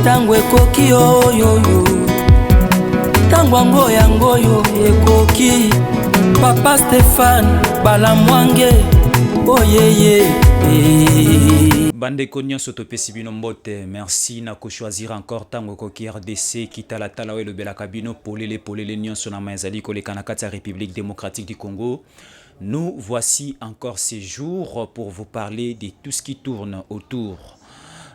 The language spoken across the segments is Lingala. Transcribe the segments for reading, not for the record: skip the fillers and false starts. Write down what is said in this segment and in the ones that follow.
tango ekoki oyoyo tango yangoyo ekoki Papa Stéphane Balamwange oyeye Bande Konyo Sotopesi Bino Mbote, merci na ko choisir encore tango koki RDC kitala talawe le bela kabino polele nyon sona mazali ko le kanakata République démocratique du Congo. Nous voici encore ces jours pour vous parler de tout ce qui tourne autour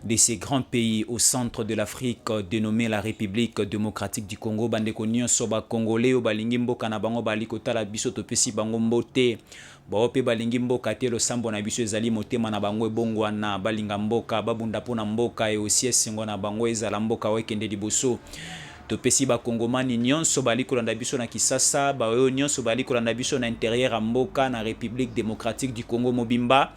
de ces grands pays au centre de l'Afrique dénommé la République démocratique du Congo. Bande Konyo soba congolais o balingi mboka na bango baliko tala biso topesi bango mbote. Baope balingi mboka te lo sambo na biso ezali motema na bango ebongwana balinga mboka babunda pona mboka e aussi esengo na bango ezala mboka wekende liboso. Topesi ba kongomani nyonso bali kolanda biso na Kisasa, ba oyo nyonso bali kolanda biso na intérieur mboka na République démocratique du Congo mobimba.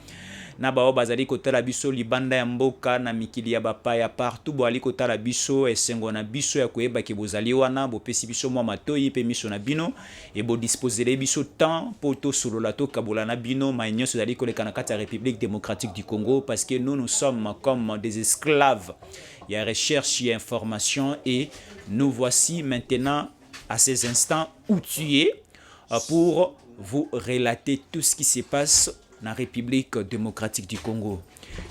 Na bao bazali kotala biso libanda ya mboka na mikili ya bapaya partout boali kotala biso esengo na biso ya koyeba ke bozali wana bopesi biso mwa matoyi pe miso na bino e bo disposer biso temps poto solola to kabola na bino ma nyonso zali koleka na kati ya République démocratique du Congo parce que nous sommes comme des esclaves. Il y a recherche, il y a information et nous voici maintenant à ces instants outillés pour vous relater tout ce qui se passe na République démocratique du Congo.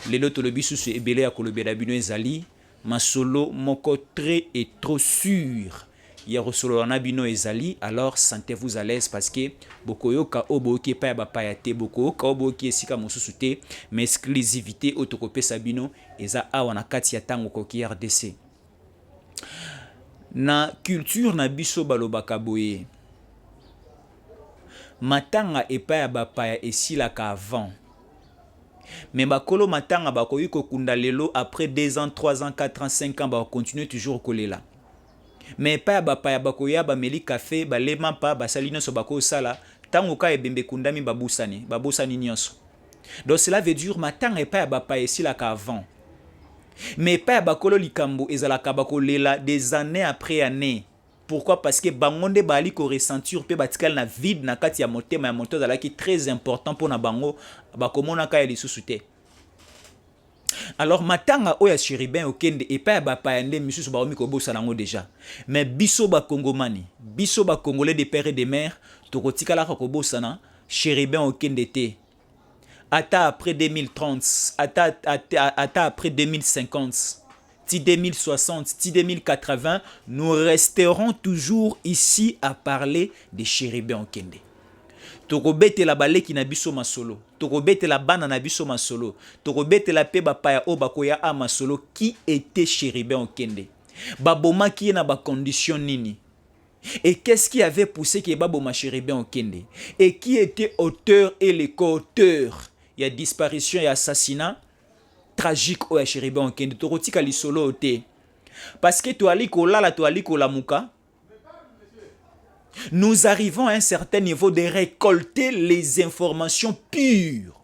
Lelo tolobi susu ebele ya kolobela bino ezali masolo moko très et trop sûr. Ya resolo na bino ezali, alors sentez-vous à l'aise parce que bokoyoka oboki pa ya bapaya te bokoyoka oboki esika mosusu te, mais exclusivité otokopesa bino eza awa na kati ya tango koki RDC. Na culture na biso balobaka boye matanga epa ya bapaya esilaka avant. Mais bakolo matanga bakoyi kokunda lelo après 2 ans, 3 ans, 4 ans, 5 ans ba continuer toujours kolela. Mais epa ya bapaya bakoya ba meli café balema pa basali nyonso bako sala tango ka ebembe kundami babusani nyonso. Donc cela veut dire matanga epa ya bapaya esilaka avant. Mais epa ya bakolo likambo ezalaka bakolela des années après années. Pourquoi? Parce que bangonde bali ko ressentir pe batikal na vide na kati ya motema ya moto zala ki très important pour na bango bakomona ka ya lisusu te. Alors matanga oya chérubin okende epa ya bapaya nde misusu ba omi ko bosa nango déjà. Mais biso ba kongomani, biso ba congolais de père et de mère tokotikala ko bosa na chérubin okende te. Ata après 2030, ata après 2050. Si 2060, si 2080, nous resterons toujours ici à parler des chérubins okende. Tokobete la baleki na biso masolo, tokobete la bana na biso masolo, tokobete la pe bapaya o bakoya a masolo qui était chérubin okende. Baboma qui est na ba condition nini? Et qu'est-ce qui avait poussé que baboma chérubin okende? Et qui était auteur et le co-auteur? Il y a disparition et assassinat tragique au chérubin okende tokotika lisolo te parce que toali kolala toali kolamuka. Nous arrivons à un certain niveau de récolter les informations pures.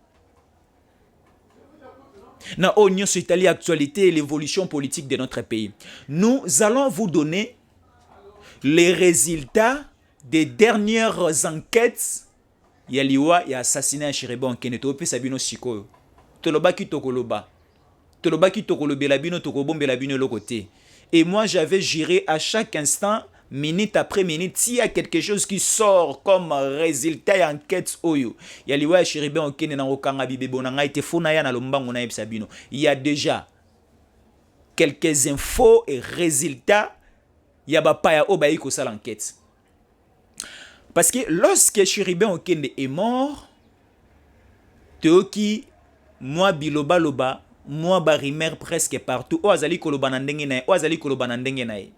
Na onyo sur Italie actualité et l'évolution politique de notre pays. Nous allons vous donner les résultats des dernières enquêtes. Yaliwa ya assassinat à chérubin okende to pe sabino sikoyo. Tolobaki tokoloba. Tolobaki tokolobela bino tokobombela bino lokote. Et moi j'avais géré à chaque instant, minute après minute, s'il y a quelque chose qui sort comme résultat et enquête oyo. Yaliwa chérubin okende na okanga bibebo na ngai te fona ya na lombango na yebisa bino. Il y a déjà quelques infos et résultats ya bapaya o bayi ko sala enquête. Parce que lorsque chérubin okende est mort, Teoki moi biloba loba moi barimer presque partout o azali koloba na ndenge na o azali koloba na ndenge na ye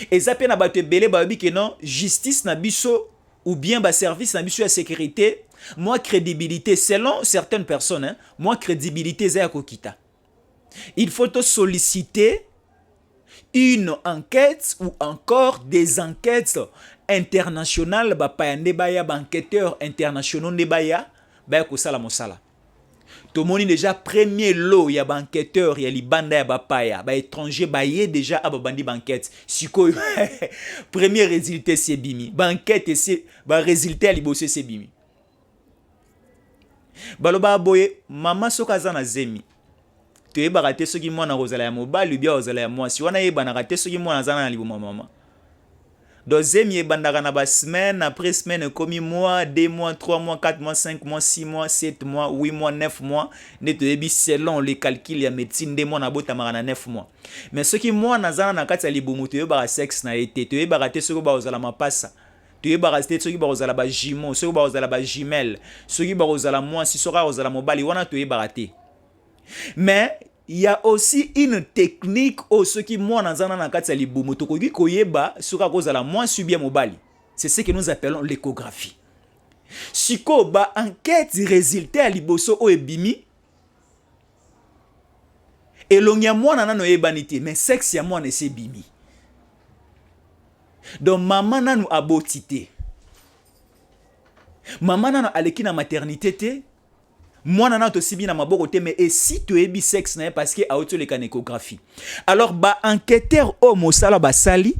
ezape na bato ebele bayobi ke non justice na biso ou bien ba service na biso ya sécurité moi crédibilité selon certaines personnes hein, moi crédibilité za ya kokita. Il faut te solliciter une enquête ou encore des enquêtes internationales ba payande baya ba enquêteurs internationaux ne baya baya ko sala mosala. Tomoni déjà premier lot ya banqueteur ya libanda ya bapaya ba étranger ba yé déjà ababandi banquette siko premier résultat c'est bimi banquette c'est ba résultat liboso c'est bimi baloba boye mama soka za na zemi toyebaka te soki mwana kozala ya mobali bien kozala ya mwasi wana yebanaka te soki mwana aza na liboma mama. Deuxième yebandaka na ba semaine après semaine komi mois 2 mois 3 mois 4 mois 5 mois 6 mois 7 mois 8 mois 9 mois ne toyebi selon les calculs ya médecine de mwana botamaka na 9 mois. Mais soki mwana azana na kati ya libumu toyebaka sexe na ete toyebaka te soki bakozala mapasa toyebaka te soki bakozala ba jumeau soki bakozala ba jumelle soki bakozala mwasi soki bakozala mobali wana toyebaka te. Mais il y a aussi une technique au ce qui moi nazana na kati ya libumu tokoki koyeba soka kozala mwasi bien mobali. C'est ce que nous appelons l'échographie. Siko ba enquête résultat liboso o ebimi elongi ya mwana nano yebani te mais sexe ya mwana ese bimi. Donc maman nanu aboti te. Maman nanu aleki na maternité te. Mwana na to sibi na maboko te mais et si tu ebi sexe na parce que auto le kan échographie. Alors ba enquêteur o mosala ba sali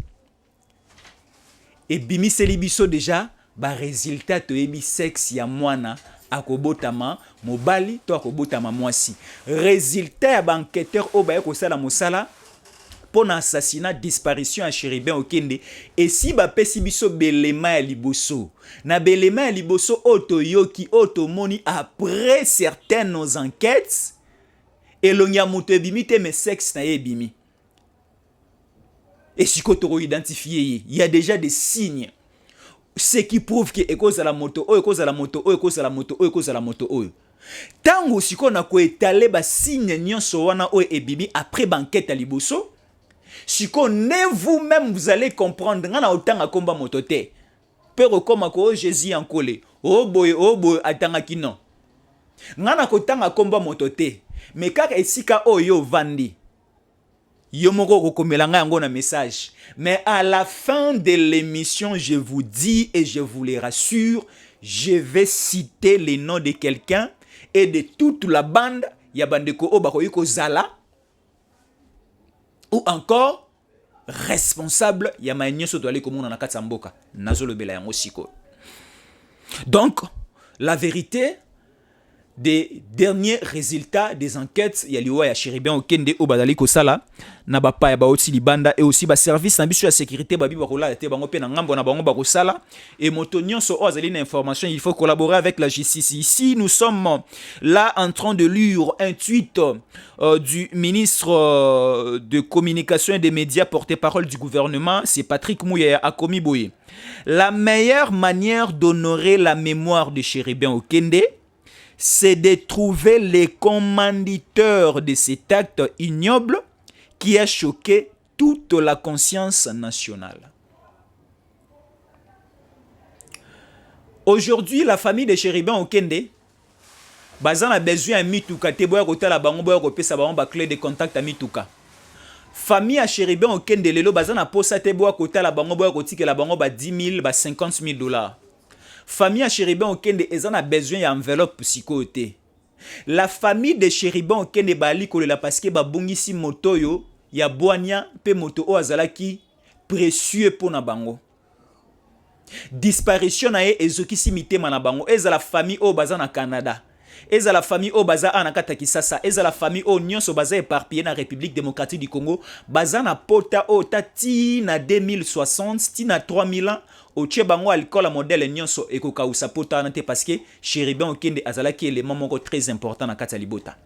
et bimi selibiso déjà ba résultat to ebi sexe ya mwana akobotama mobali to akobotama mwasi. Résultat ya ba enquêteur o ba ko sala mosala pour assassinat disparition à Chéribin Okende et si ba pesi biso belema ya liboso na belema ya liboso oto yoki oto moni après certaines nos enquêtes elongia moto ebimi te mais sexe na ebimi et si koto identifier il y a déjà des signes ce qui prouve que ekoza la moto o ekoza la moto o ekoza la moto o ekoza la moto o tango siko na ko étaler ba signe nyonso wana o ebimi après banquette ya liboso. Si ne vous-même vous allez comprendre ngana otanga komba motote pero koma ko Jésus en collé oh boy atanga kino ngana ko tanga komba motote mais kaka esika oyo vandi yo moko ko komela nga yango na message mais à la fin de l'émission je vous dis et je vous les rassure je vais citer les noms de quelqu'un et de toute la bande ya bandeko o bako yiko zala ou encore responsable ya maïnyoso to aller komona na kati mboka nazolo bela yango siko. Donc la vérité des derniers résultats des enquêtes ya liwa ya Chéribin Okende o badali ko sala na bapa ya baoti libanda et aussi ba service na biso ya sécurité babi bakola te bango pe na ngambo na bango bako sala et motonyon so azali na information il faut collaborer avec la justice. Ici nous sommes là en train de lire un tweet du ministre de communication et des médias porte-parole du gouvernement, c'est Patrick Mouya Akomi Boye. La meilleure manière d'honorer la mémoire de Chéribin Okende, c'est de trouver les commanditeurs de cet acte ignoble qui a choqué toute la conscience nationale. Aujourd'hui, la famille de Chéribin Okende, bazan a besoin à mituka te boya kota la bango boya ko pesa bango ba clé de contact à mituka. Famille à Chéribin Okende lelo bazan a posa te boya kota la bango boya ko tike la bango ba 10 000 ba 50 000 $. Famille à Chéribin Okende ezan a besoin ya enveloppe psychoté. La famille de Chéribin Okende bali ko la parce que ba bongisi moto yo ya boania pe moto o azalaki précieux pour na bango. Disparition na e ezokisi mitema na bango ezala famille o baza na Canada. Eza la famille au baza anakata Kisasa, eza la famille au nyonso baza éparpillé na République démocratique du Congo, baza na pota o tati na 2060, ti na 3000 ans, au tchebango alcool modèle nyonso ekoka usa pota nante parce que Chéribin Okende azalaki élément moko très important na kata libota.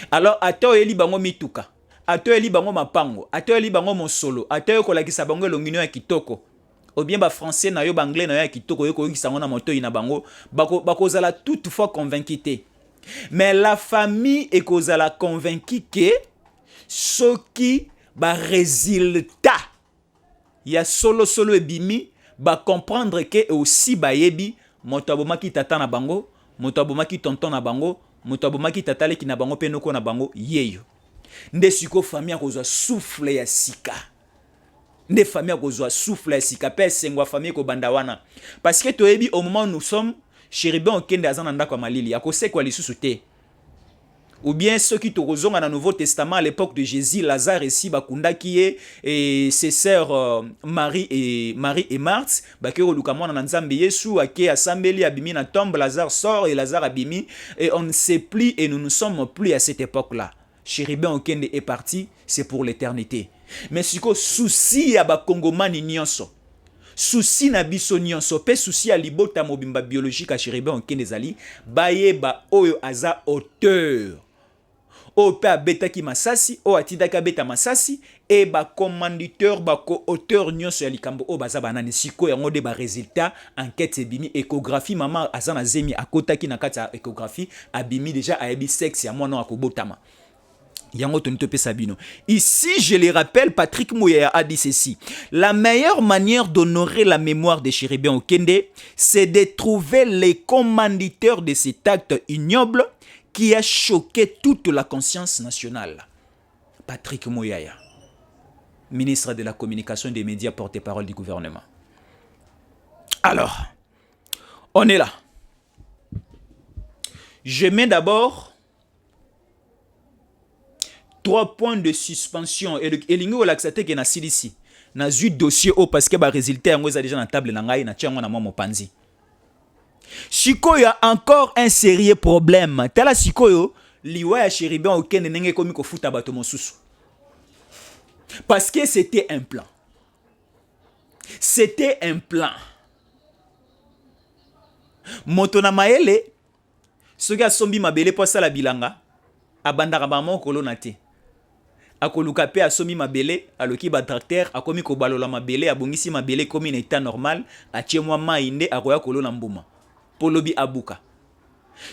Alors ato eli bango mituka, ato eli bango mapango, ato eli bango mosolo, ato ko lakisa bango longino ya kitoko. Ou bien ba français na yo ba anglais na yo kitoko yo ko kisango na moto ina bango bako zala toutefois convaincu te. Mais la famille est kozala convaincu que ce qui ba résultat ya solo ebimi ba comprendre que aussi ba yebi moto abomaki tata na bango, moto abomaki tonton na bango, moto abomaki tatale ki na bango pe noko na bango yeyo. Nde siko famille kozwa souffle ya sika. Des familles qui souffle sika pe sengwa famille ko bandawana parce que toyebi au moment où nous sommes Chéribin Okende azana ndako malili akose kwa lisusu te ou bien ceux qui tozonga na Nouveau Testament à l'époque de Jésus, Lazare et bakunda qui est et ses sœurs Marie et Marthe bakero lukamona na Nzambe Yesu ake asambeli abimi na tombe, Lazare sort et Lazare abimi et on ne sait plus et nous ne sommes plus à cette époque-là. Chérubin Okende est parti, c'est pour l'éternité. Mais siko souci ya ba Kongomani nyonso. Souci na biso nyonso pe souci ya libota mobimba biologique a Chérubin Okende zali baye ba oyo aza auteur. O pe abetaki masasi, o atidaki abeta masasi, et ba commanditeur, ba co-auteur nyonso ya likambo o baza banani siko yango de ba résultat enquête ebimi échographie mama azana zemi akotaki na kati ya échographie abimi déjà ayebi sexe ya mwana akobotama. Yango tonito pe sabino. Ici, je le rappelle, Patrick Mouyaya a dit ceci. La meilleure manière d'honorer la mémoire de Chérubin Okende, c'est de trouver les commanditeurs de cet acte ignoble qui a choqué toute la conscience nationale. Patrick Mouyaya, ministre de la Communication et des Médias, porte-parole du gouvernement. Alors, on est là. Je mets d'abord 3 points de suspension. Et l'ingo relaxate que na silisi. Na zu dossier au parce que ba résultat yango za déjà na table na ngai na tiango na mo panzi. Sikoyo a encore un sérieux problème. Tala sikoyo liwa ya Chérubin Okende nenge komi ko futa bato mosusu. Parce que c'était un plan. C'était un plan. Motona maele soki asombi mabele po sala bilanga abandaka ba moko na te. Akoluka pe asombi mabele aloki ba tracteur akomi ko balola mabele abongisi mabele komi na état normal atie mwa mainde akoya kolona mbuma. Polobi abuka.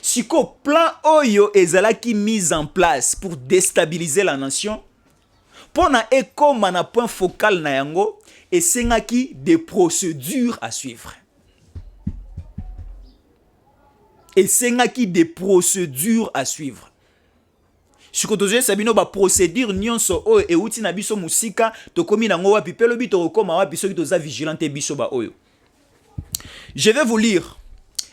Siko plan oyo ezalaki mise en place pour déstabiliser la nation. Pona ekoma na point focal na yango esengaki des procédures à suivre. Esengaki des procédures à suivre. Siko tozoye sabino ba procédure nyonso oyo euti na biso musika tokomi nango wapi pelobi tokoma wapi soki toza vigilante biso ba oyo. Je vais vous lire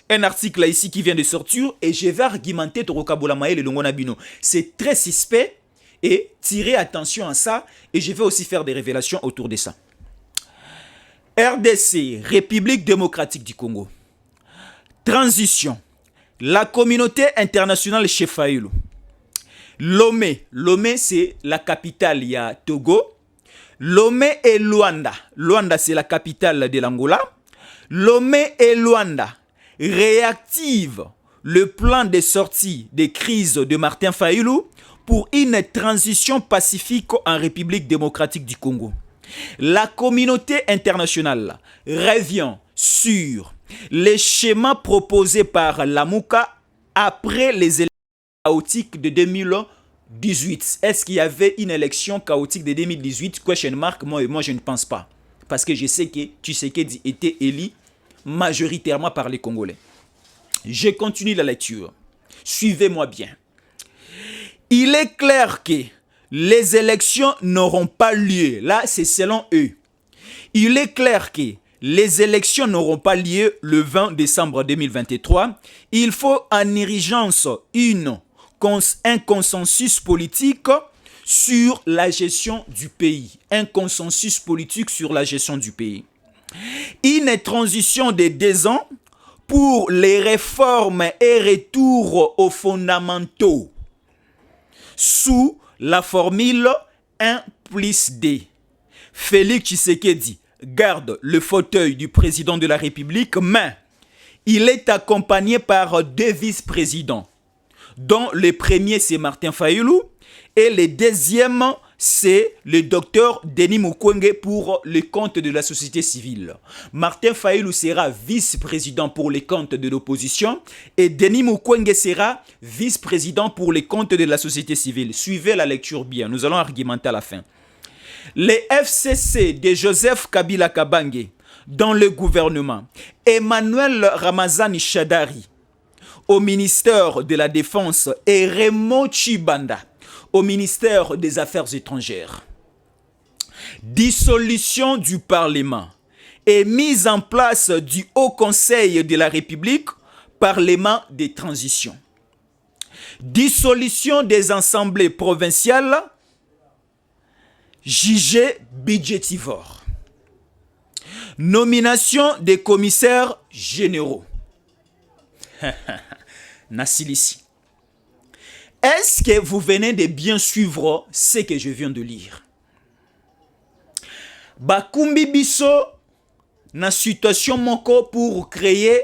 un article là ici qui vient de sortir et je vais argumenter Torokabola Maël et Longona Bino. C'est très suspect et tirez attention à ça et je vais aussi faire des révélations autour de ça. RDC, République démocratique du Congo. Transition. La communauté internationale chez Fayoulou. Lomé. Lomé c'est la capitale, il y a Togo. Lomé et Luanda. Luanda c'est la capitale de l'Angola. Lomé et Luanda réactive le plan de sortie des crises de Martin Fayoulou pour une transition pacifique en République démocratique du Congo. La communauté internationale revient sur les schémas proposés par Lamuka après les élections chaotiques de 2018. Est-ce qu'il y avait une élection chaotique de 2018? Question mark, moi je ne pense pas. Parce que je sais que Tshisekedi était élu majoritairement par les Congolais. Je continue la lecture. Suivez-moi bien. Il est clair que les élections n'auront pas lieu. Là, c'est selon eux. Il est clair que les élections n'auront pas lieu le 20 décembre 2023. Il faut en urgence un consensus politique sur la gestion du pays. Un consensus politique sur la gestion du pays. Une transition de 2 ans pour les réformes et retour aux fondamentaux sous la formule 1+D. Félix Tshisekedi garde le fauteuil du président de la République, mais il est accompagné par 2 vice-présidents, dont le premier c'est Martin Fayoulou et le deuxième c'est le docteur Denis Mukwege pour le compte de la société civile. Martin Fayoulou sera vice-président pour les comptes de l'opposition et Denis Mukwege sera vice-président pour les comptes de la société civile. Suivez la lecture bien, nous allons argumenter à la fin. Les FCC de Joseph Kabila Kabange dans le gouvernement, Emmanuel Ramazani Shadari au ministère de la Défense et Raymond Chibanda au ministère des Affaires étrangères. Dissolution du Parlement et mise en place du Haut Conseil de la République, Parlement de transition. Dissolution des assemblées provinciales jugées budgétivores. Nomination des commissaires généraux. Nassilici. Est-ce que vous venez de bien suivre ce que je viens de lire? Bakumbi biso na situation moko pour créer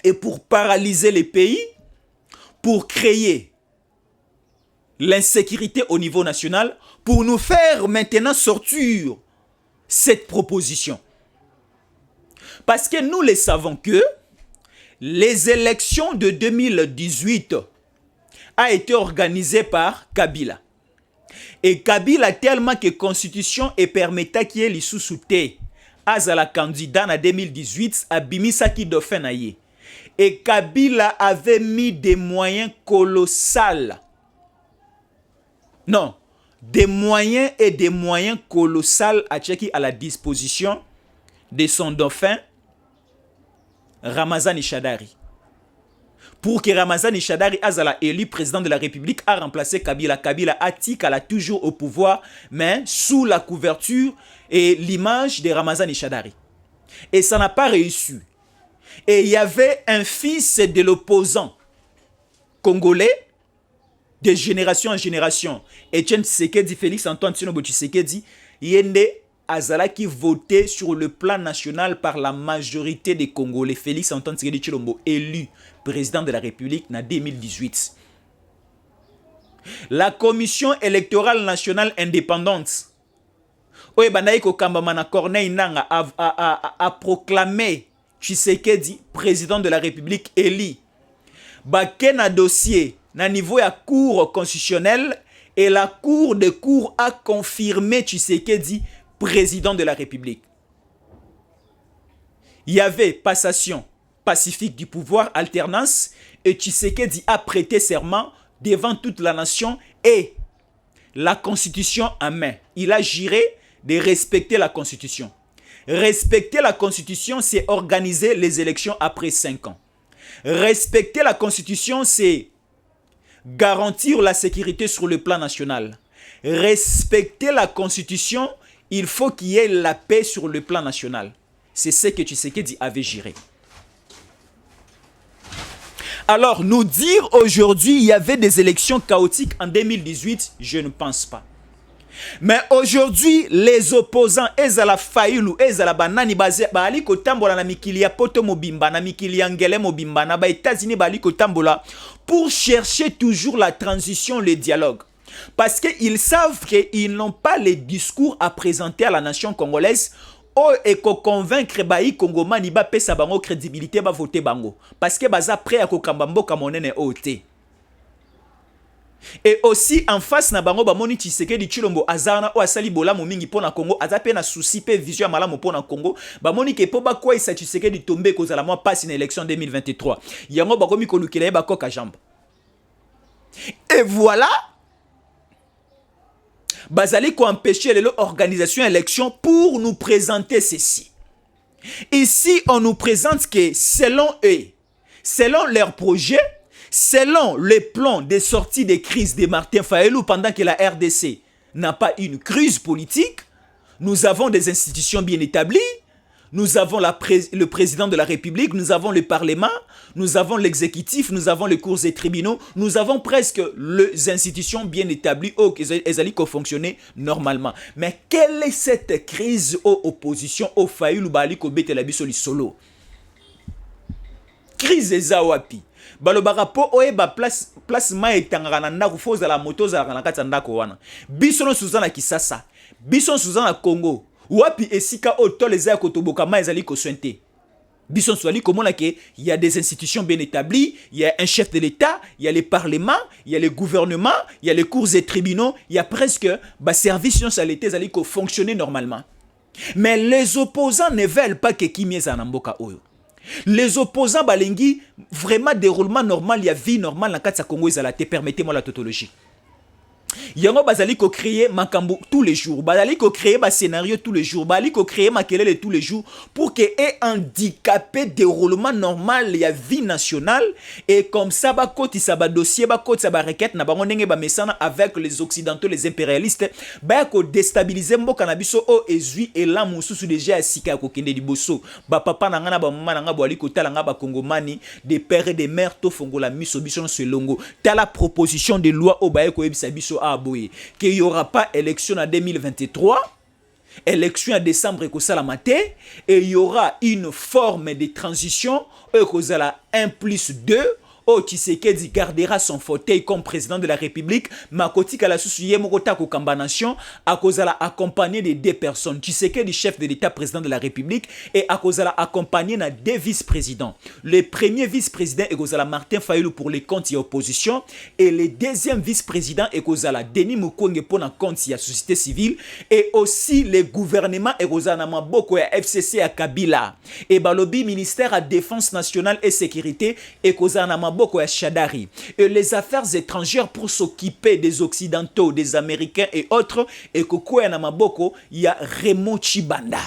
et pour paralyser les pays, pour créer l'insécurité au niveau national, pour nous faire maintenant sortir cette proposition. Parce que nous le savons que les élections de 2018 a été organisées par Kabila. Et Kabila tellement que constitution et permettait qu'il y ait l'issue azala candidat en 2018 à Bimisaki Dauphin naye. Et Kabila avait mis des moyens colossaux. Non, des moyens colossaux à la disposition de son dauphin Ramazani Shadari. Pour que Ramazani Shadari azala élu président de la République a remplacé Kabila. Kabila a toujours au pouvoir, mais sous la couverture et l'image de Ramazani Shadari. Et ça n'a pas réussi. Et il y avait un fils de l'opposant congolais, de génération en génération, Etienne Tshisekedi, Félix Antoine Tshisekedi, Yende Azala qui votait sur le plan national par la majorité des Congolais. Félix Antoine Tshisekedi Tshilombo, élu président de la République en 2018. La commission électorale nationale indépendante, Oye Bandaïko Kambamana Corneille Nanga a proclamé Tshisekedi président de la République élu. Bakena dossier na niveau ya cour constitutionnelle et la cour de cour a confirmé Tshisekedi président de la République. Il y avait passation pacifique du pouvoir, alternance, et Tshisekedi a prêté serment devant toute la nation et la constitution en main. Il a juré de respecter la constitution. Respecter la constitution, c'est organiser les élections après 5 ans. Respecter la constitution, c'est garantir la sécurité sur le plan national. Respecter la constitution, il faut qu'il y ait la paix sur le plan national. C'est ce que Tshisekedi avait juré. Alors, nous dire aujourd'hui il y avait des élections chaotiques en 2018, je ne pense pas. Mais aujourd'hui, les opposants, ezala Fayulu, ezala banani bali kotambola na mikili ya poto mobimba, na mikili ya ngele mobimba, na ba États-Unis bali kotambola pour chercher toujours la transition, le dialogue. Parce qu'ils savent qu'ils n'ont pas les discours à présenter à la nation congolaise et convaincre bayi Congomani ba pesa bango crédibilité ba voter bango. Parce que baza prêt à kokambambo kamonene ote. Et aussi en face na bango ba moni Tshisekedi Tshilombo azana o asali bolamo mingi pona Congo, azape na souci pe vision malamu pona Congo, ba moni ke po ba kwa isa Tshisekedi tombe kozala moi passe une élection 2023. Yango ba komi kolukela ba koka jambe. Et voilà, bazali ko empêcher l'organisation élection pour nous présenter ceci. Ici, on nous présente que selon eux, selon leur projet, selon les plans de sortie des crises de Martin Fayulu pendant que la RDC n'a pas une crise politique, nous avons des institutions bien établies, nous avons le président de la République, nous avons le Parlement, nous avons l'exécutif, nous avons les cours et tribunaux, nous avons presque les institutions bien établies qui fonctionner normalement. Mais quelle est cette crise aux oppositions au Fayulu Bali Kobete la Bisoli solo? Crise Ezawapi. Balobara po oye ba place ma etangana na ndako foza la moto za na kati ndako wana. Bisono Suzana Kisasa. Bisono Suzana Congo. Wapi esika oto les a kotoboka ma ezali ko sointe. Bison Swali komona ke il y a des institutions bien établies, il y a un chef de l'État, il y a le parlement, il y a le gouvernement, il y a les cours et tribunaux, il y a presque ba service socialité ezali ko fonctionner normalement. Mais les opposants ne veulent pas que Kimyeza Namboka oyo. Les opposants balengi vraiment déroulement normal, il y a vie normale dans Katsa Congo ezala te, permettez-moi la tautologie. Yango bazali ko créer makambo tous les jours, bazali ko créer ba scénario tous les jours, bazali ko créer makelele tous les jours pour que ait handicapé déroulement normal ya vie nationale et comme ça ba koti sa ba dossier ba koti sa ba requête na bango ndenge ba mesana avec les occidentaux les impérialistes ba ko déstabiliser mboka na biso o ezui et la mususu déjà sika ko kende liboso ba papa na ngana ba mama na nga bo ali ko tala nga ba kongomani des pères et des mères to fongola miso biso no selongo tala proposition de loi o ba ko ebisa biso qu'il n'y aura pas élection en 2023, élection en décembre et il y aura une forme de transition et 1+2. Oh, Tshisekedi gardera son fauteuil comme président de la République. Makoti kala susuye mokota ko kamba nation akozala accompagné de 2 personnes. Tshisekedi chef de l'État président de la République et akozala accompagné na 2 vice-présidents. Le premier vice-président est kozala Martin Fayulu pour les comptes et opposition et le deuxième vice-président est kozala Denis Mukwege pour na compte ya société civile et aussi le gouvernement est kozala na maboko ya FCC à Kabila et balobi ministère à défense nationale et sécurité et kozala na Boko ya Shadari et les affaires étrangères pour s'occuper des occidentaux, des américains et autres et kokoya na maboko ya Raymond Tshibanda.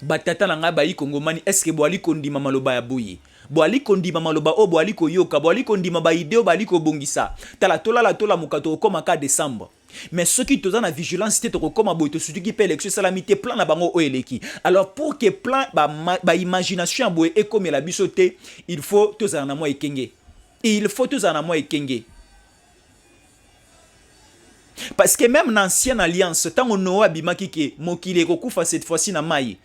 Batata na nga bayi kongomani est-ce que boali kondima maloba ya buyi boali kondima maloba o boali koyoka boali kondima ba ideo bali ko bongisa tala tola mukato koma ka décembre. Mais ceux qui sont en vigilance, c'est comme un boito, ceux qui paient l'élection, salamité, plan na bango oeleki. Alors pour que plan, ba imagination boé et comme la bisoté, il faut tous en amour et kenge. Il faut tous en amour et kenge. Parce que même dans l'ancienne alliance, tant on a bimaki ke mokile kokufa cette fois-ci na mai.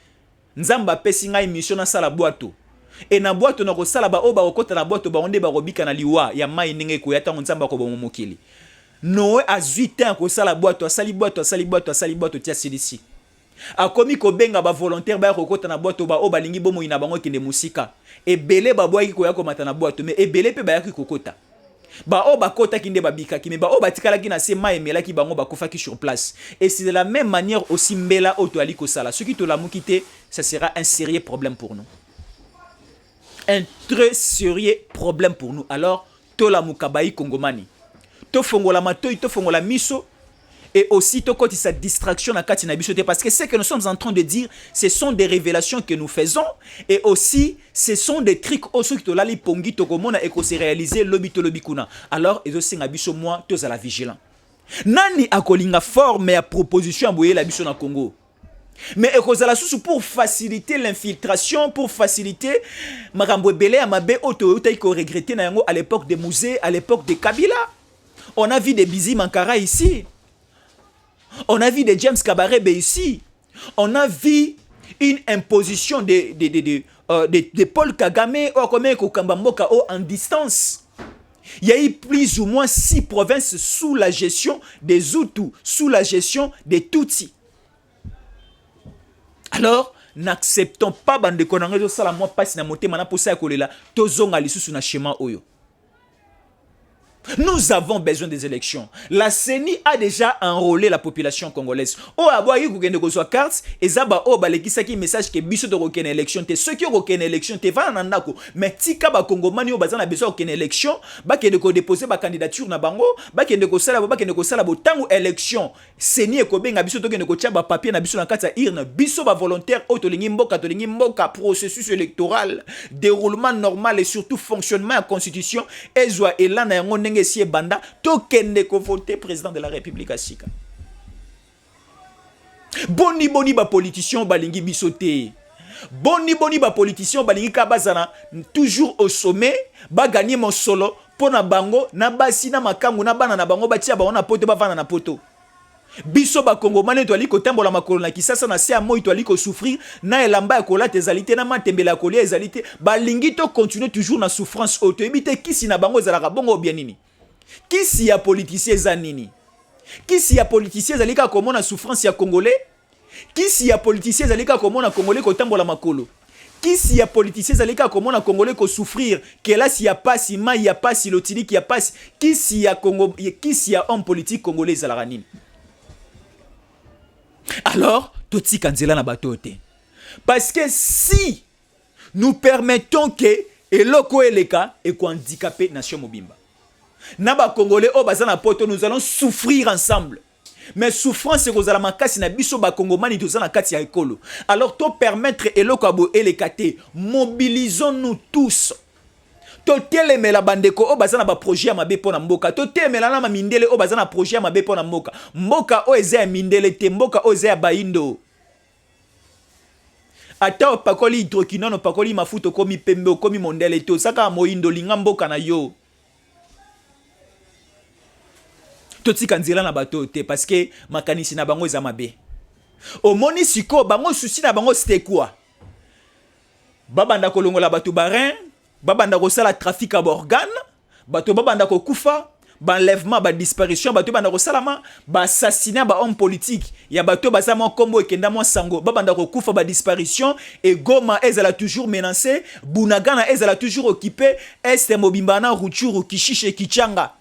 Nzamba pesi ngai mission na sala boato. Et na boato na ko sala ba oba okota na boato ba onde ba robika na liwa ya mai ninge ko yata nzamba ko ba mokili. Noé a 8 ans ko sala boato asali boato tia silisi. A komi ko benga ba volontaire ba ko kota na boato ba oba lingi bomo ina bango kende musika. E belé ba boaki ko ya ko mata na boato mais e belé pe ba yaki ko kota. Ba oba kota kinde ba bika ki mais ba oba tikala ki na se mai mela ki bango ba kofa ki sur place. Et c'est de la même manière aussi mbela auto ali ko sala. Ce qui te l'a mukité, ça sera un sérieux problème pour nous. Un très sérieux problème pour nous. Alors to la mukabai kongomani. To fongola matoi, to fongola miso et aussi to koti sa distraction na kati na bisote parce que ce que nous sommes en train de dire ce sont des révélations que nous faisons et aussi ce sont des trucs aussi que to lali pongi to komona et ko se réaliser lobi kuna. Alors et aussi nga biso moi to za la vigilant. Nani akolinga forme ya proposition aboye la biso na Congo. Mais ekozala susu pour faciliter l'infiltration, pour faciliter makambo belé ya mabe auto utai ko regretter na yango à l'époque des musées, à l'époque de Kabila. On a vu des Bizi Mankara ici. On a vu des James Kabarebe ici. On a vu une imposition de Paul Kagame en distance. Il y a eu plus ou moins 6 provinces sous la gestion des Hutus, sous la gestion des Tutsis. Alors, n'acceptons pas bande konanga sala moi passe na motema na posa kolela tozonga lisusu na schéma oyo. Nous avons besoin des élections. La CENI a déjà enrôlé la population congolaise. Oh, aboyi kugende kozwa carte, ezaba o balekisa ki message ke biso de rokene élection te. Ceux qui rokene élection te va na ndako, mais tika ba kongomani o bazana besoin rokene élection, ba kende ko déposer ba candidature na bango, ba kende ko sala bo tango élection. CENI ekobenga biso to kende ko tia ba papier na biso na kati ya urne, biso ba volontaire o to lingi mboka processus électoral, déroulement normal et surtout fonctionnement à constitution, ezwa elana yango si banda tokende ko voter président de la République asika. Boni ba politicien balingi bisoté. Boni ba politicien balingi kabazana toujours au sommet, ba gagner mon solo pona bango na basi na makangu na bana na bango batia ba ona poto ba vana na poto. Biso ba kongomane to ali ko tambola makolo na kisasa na se amoy to ali ko souffrir na elamba ya kola tezalité na matembela kolia ezalité balingi to continuer toujours na souffrance auto ebite kisi na bango ezalaka bongo bien nini. Kisi ya politicien zanini? Kisi ya politicien zalika komona souffrance ya congolais? Kisi ya politicien zalika komona congolais ko tambola makolo? Kisi ya politicien zalika komona congolais ko souffrir que là si ya pasi ma ya pasi lotili ki ya pasi kisi ya Congo kisi ya homme politique congolais zalaka nini? Alors, toti kanzela na batote. Parce que si nous permettons que eloko eleka et ko handicapé nation mobimba. Naba Congolais au bazana poto, nous allons souffrir ensemble. Mais souffrance c'est que la kasi na biso ba Congomani tozana kati ya ekolo. Alors to permettre elokabo elekate, mobilisons-nous tous. To telemela bandeko o bazana ba projet ya mabe pona mboka. To telemela na mindele o bazana projet ya mabe pona mboka. Mboka o eza ya mindele te, mboka o eza ya baindo. Ata opakoli hydroquinone, opakoli mafuta komi pembe, komi mondele to saka moindo linga mboka na yo. Toti kanzela na bato te parce que makanisi na bango eza mabe. Omoni siko bango souci na bango c'était quoi? Babanda kolongola bato barin, babanda ko sala trafic à organe, bato babanda ko kufa, ba enlèvement, ba disparition, bato babanda ko salama, ba assassinat ba homme politique, ya bato ba sama kombo ekenda mo sango, babanda ko kufa ba disparition et Goma ezala toujours menacé, Bunagana ezala toujours occupé, Est Mobimbana, Rutshuru, Kishishe, Kichanga.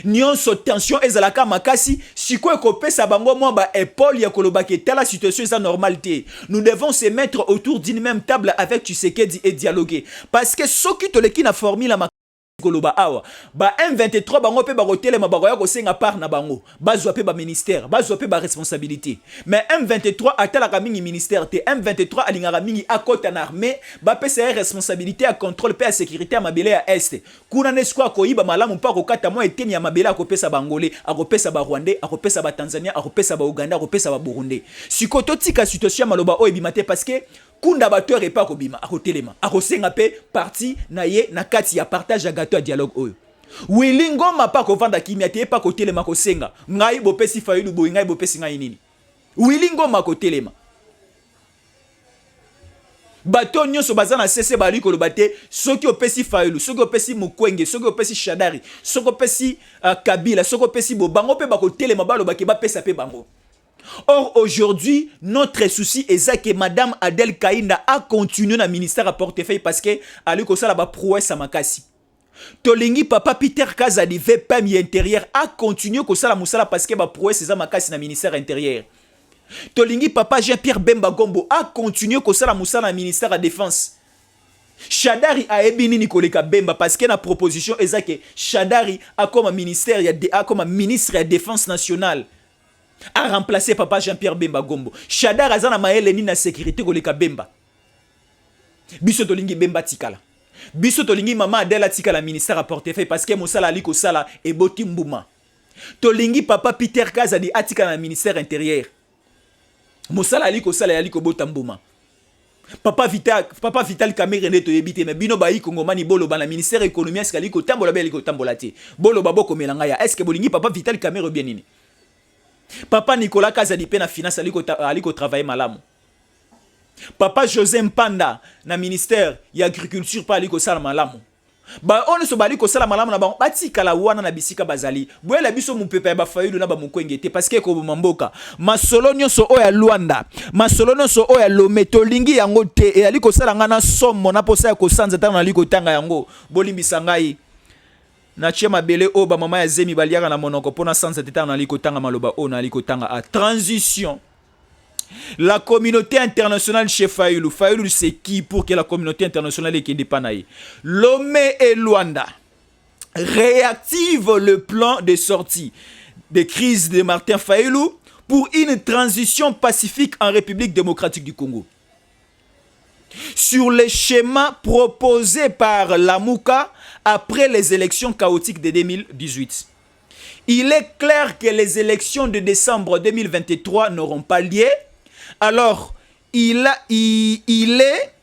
Nyonso tension ezalaka makasi siko ekopesa bango mwa ba épaule ya koloba ke telle situation est normalité. Nous devons se mettre autour d'une même table avec Tshisekedi et dialoguer parce que soki toleki na formule koloba awa ba M23 bango pe ba kotelema ba koya kosenga part na bango bazwa pe ba ministère bazwa pe ba responsabilité mais M23 atalaka mingi ministère te M23 alingaka mingi akota na armée ba pesa responsabilité à contrôle pe à sécurité à mabele ya est kuna nesiko koyiba malamu pa kokata mo eteni ya mabele akopesa bangolais akopesa ba rwandais akopesa ba tanzania akopesa ba uganda akopesa ba burundi sikoto tika situation maloba o ebimate parce que kunda bato repa ko bima akotelema akosenga pe parti na ye na kati ya partage ya gâteau ya dialogue oyo wilingo mapa ko vanda kimia te pa ko telema ko senga ngai bopesi Fayulu boy ngai bopesi ngai nini wilingo mako telema bato nyonso bazana cesse bali ko lobate soki opesi Fayulu soki opesi Mukwenge soki opesi Shadari soki opesi Kabila soki opesi Bobango pe bako telema balo bake ba pesa pe bango. Or, aujourd'hui, notre souci est que Madame Adel Kainda a continué dans le ministère à portefeuille parce que Ali Kosala ba prouesse à Makasi. Tolingi papa Peter Kazadi VPM intérieur a continué Kosala Moussala parce que ba prouesse à Makasi dans le ministère intérieur. Tolingi papa Jean-Pierre Bemba Gombo a continué Kosala Moussala dans le ministère de la défense. Shadari a ebini Nikoleka Bemba parce que la proposition est que Shadari a comme ministère a comme ministre de la défense nationale. A remplacé papa Jean-Pierre Bemba Gombo. Shadar azana maele ni na sécurité koleka Bemba. Biso tolingi Bemba tikala. Biso tolingi mama Adela tikala ministère à portefeuille parce que mosala aliko sala e boti mbuma. Tolingi papa Peter Kazadi atikala na ministère intérieur. Mosala aliko sala aliko bota mbuma. Papa Vital Kamerhe neto yebite mais bino bayi kongomani bolo bana ministère économie est-ce aliko tambola be aliko tambola te. Bolo baboko melanga ya est-ce que bolingi papa Vital Kamerhe bien nini? Papa Nicolas Kazadi pe na finance aliko travailler malamu. Papa José Mpanda na ministère ya agriculture pa aliko sala malamu. Ba on so baliko sala malamu na ba batika la wana na bisika bazali. Boyela biso mupepa ba Fayulu na ba Mukwenge te parce que ko mamboka. Masolo nyonso o ya Luanda, masolo nyonso o ya Lomé tolingi yango te e aliko sala ngana somo na posa ya ko sanza ta na aliko tanga yango. Bolimbisa ngai. Na chema bele o ba mama ya zemi baliaka na monoko pona sansa teta na liko tanga maloba o na liko tanga a transition. La communauté internationale chez Fayulu. Fayulu c'est qui pour que la communauté internationale ait indépendante? Lomé et Luanda réactive le plan de sortie de crise de Martin Fayulu pour une transition pacifique en République démocratique du Congo. Sur les schémas proposés par Lamuka après les élections chaotiques de 2018. Il est clair que les élections de décembre 2023 n'auront pas lieu. Alors, il est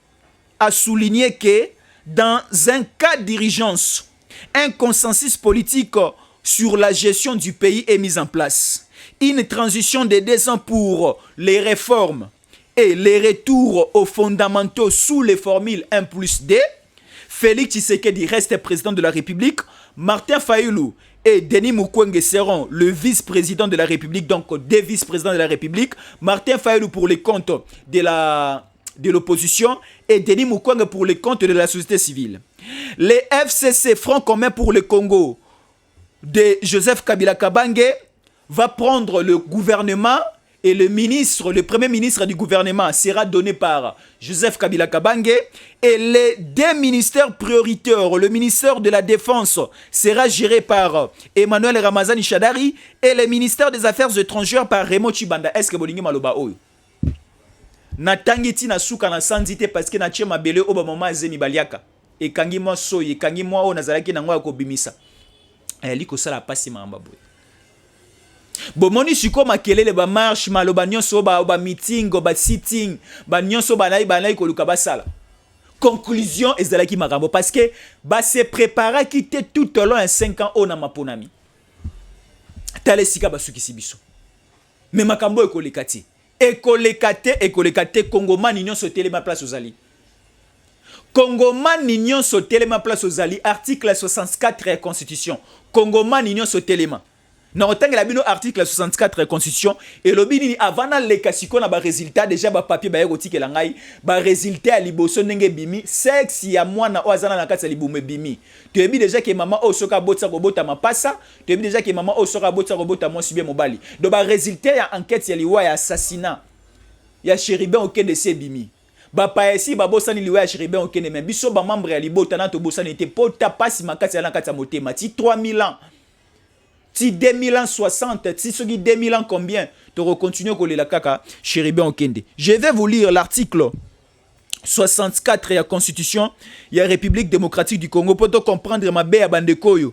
à souligner que dans un cas d'urgence, un consensus politique sur la gestion du pays est mis en place. Une transition de 2 ans pour les réformes et les retours aux fondamentaux sous les formules 1+D. Félix Tshisekedi reste président de la République. Martin Fayulu et Denis Mukwege seront le vice-président de la République, donc 2 vice-présidents de la République. Martin Fayulu pour les comptes de l'opposition et Denis Mukwege pour les comptes de la société civile. Les FCC, Front commun pour le Congo, de Joseph Kabila Kabange, va prendre le gouvernement et le premier ministre du gouvernement sera donné par Joseph Kabila Kabange et les deux ministères prioritaires, le ministère de la Défense sera géré par Emmanuel Ramazani Shadari et le ministère des Affaires étrangères par Raymond Chibanda. Est-ce que bolingi maloba oyo? Natangiti na suka na sanzite parce que na tie mabele oba mama zemi baliaka. E kangi mwa soye, kangi mwa o nazalaki na ngwa ko bimisa. Liko sala pasi mamba boy. Bomoni siko makelele ba marche maloba nyonso ba meeting ba sitting ba nyonso ba nayi ko luka basala. Conclusion ezalaki makambo parce que ba se prépara quitter tout au long de 5 ans on a maponami. Tale sika basukisi biso. Mais makambo ekolekati. Ekolekate Kongomani nyonso telema place ozali. Kongomani nyonso telema place ozali article 64 ya constitution. Kongomani nyonso telema. Na otangela bino article 64 ya constitution et lobini avant le kasiko na ba résultat déjà ba papier ba yekoti la ngai ba résultat ya liboso ndenge bimi sexe ya mwana o azana na kati ya libume bimi. Tu ebi déjà que maman o soka botsa ko bota mapasa, tu ebi déjà que maman o soka botsa ko bota mo sibie mobali. Do ba résultat ya enquête ya liwa ya assassinat ya Chéribin Okende se bimi. Ba paesi ba bosani liwa ya Chéribin Okende mais biso ba membre ya libota na to bosani te pota pasi makati ya na kati ya motema ti 3000 ans. Si 2060, si ce qui 2000 ans combien, tu recontinues à coller la caca, Chéribin Okende. Je vais vous lire l'article 64 de la Constitution, il y a la République démocratique du Congo, pour te comprendre ma bé à Bandekoyo,